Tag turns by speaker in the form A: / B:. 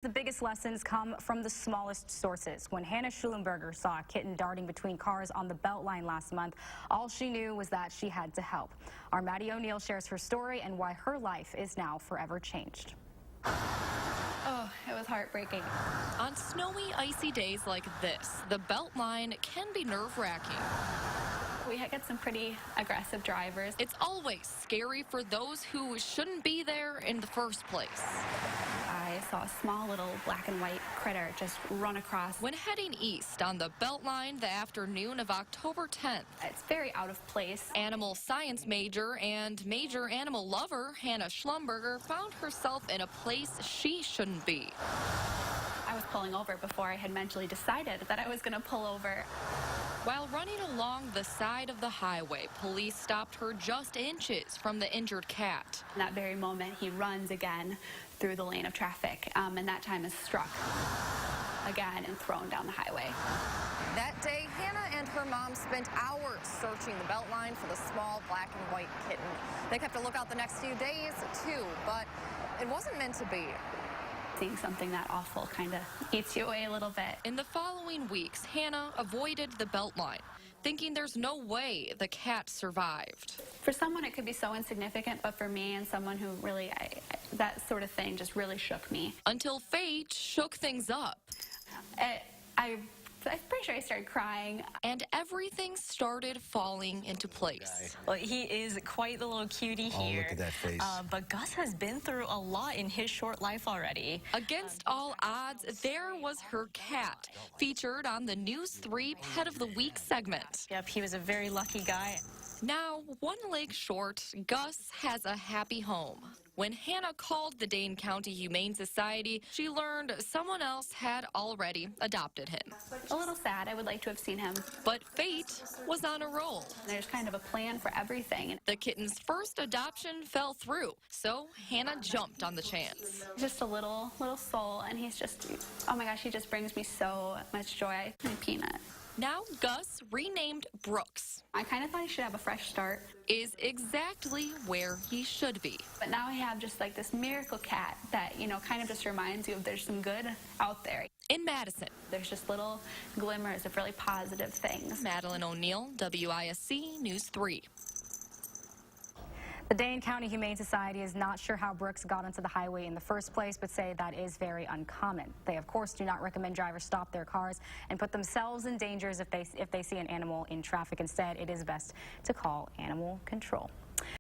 A: The biggest lessons come from the smallest sources. When Hannah Schlumberger saw a kitten darting between cars on the Beltline last month, all she knew was that she had to help. Our Maddie O'Neill shares her story and why her life is now forever changed.
B: Oh, it was heartbreaking.
C: On snowy, icy days like this, the Beltline can be nerve-wracking.
B: We get some pretty aggressive drivers.
C: It's always scary for those who shouldn't be there in the first place.
B: I saw a small little black and white critter just run across.
C: When heading east on the Beltline the afternoon of October 10th,
B: It's very out of place.
C: animal science major and major animal lover Hannah Schlumberger found herself in a place she shouldn't be.
B: I was pulling over before I had mentally decided that I was going to pull over.
C: While running along the side of the highway, police stopped her just inches from the injured cat.
B: In that very moment, he runs again through the lane of traffic, and that time is struck again and thrown down the highway.
D: That day, Hannah and her mom spent hours searching the Beltline for the small black and white kitten. They kept a lookout the next few days, too, but it wasn't meant to be.
B: Seeing something that awful kind of eats you away a little bit.
C: In the following weeks, Hannah avoided the Beltline, thinking there's no way the cat survived.
B: For someone, it could be so insignificant, but for me and someone who really, that sort of thing just really shook me.
C: Until fate shook things up.
B: I'm pretty sure I started crying.
C: And everything started falling into place.
E: Well, he is quite the little cutie here.
F: Oh, look at that face.
E: But Gus has been through a lot in his short life already.
C: Against all odds, there was her cat, featured on the News 3 Pet of the Week segment.
E: Yep, he was a very lucky guy.
C: Now, one leg short, Gus has a happy home. When Hannah called the Dane County Humane Society, she learned someone else had already adopted him.
B: A little sad. I would like to have seen him.
C: But fate was on a roll.
B: There's kind of a plan for everything.
C: The kitten's first adoption fell through, so Hannah jumped on the chance.
B: Just a little soul, and he's just, oh my gosh, he just brings me so much joy. And Peanut.
C: Now Gus, renamed Brooks,
B: I kind of thought he should have a fresh start.
C: is exactly where he should be.
B: But now I have just like this miracle cat that, kind of just reminds you of there's some good out there.
C: In Madison,
B: There's just little glimmers of really positive things.
C: Madeline O'Neill, WISC News 3.
A: The Dane County Humane Society is not sure how Brooks got onto the highway in the first place, but say that is very uncommon. They, of course, do not recommend drivers stop their cars and put themselves in danger if they see an animal in traffic. Instead, it is best to call animal control.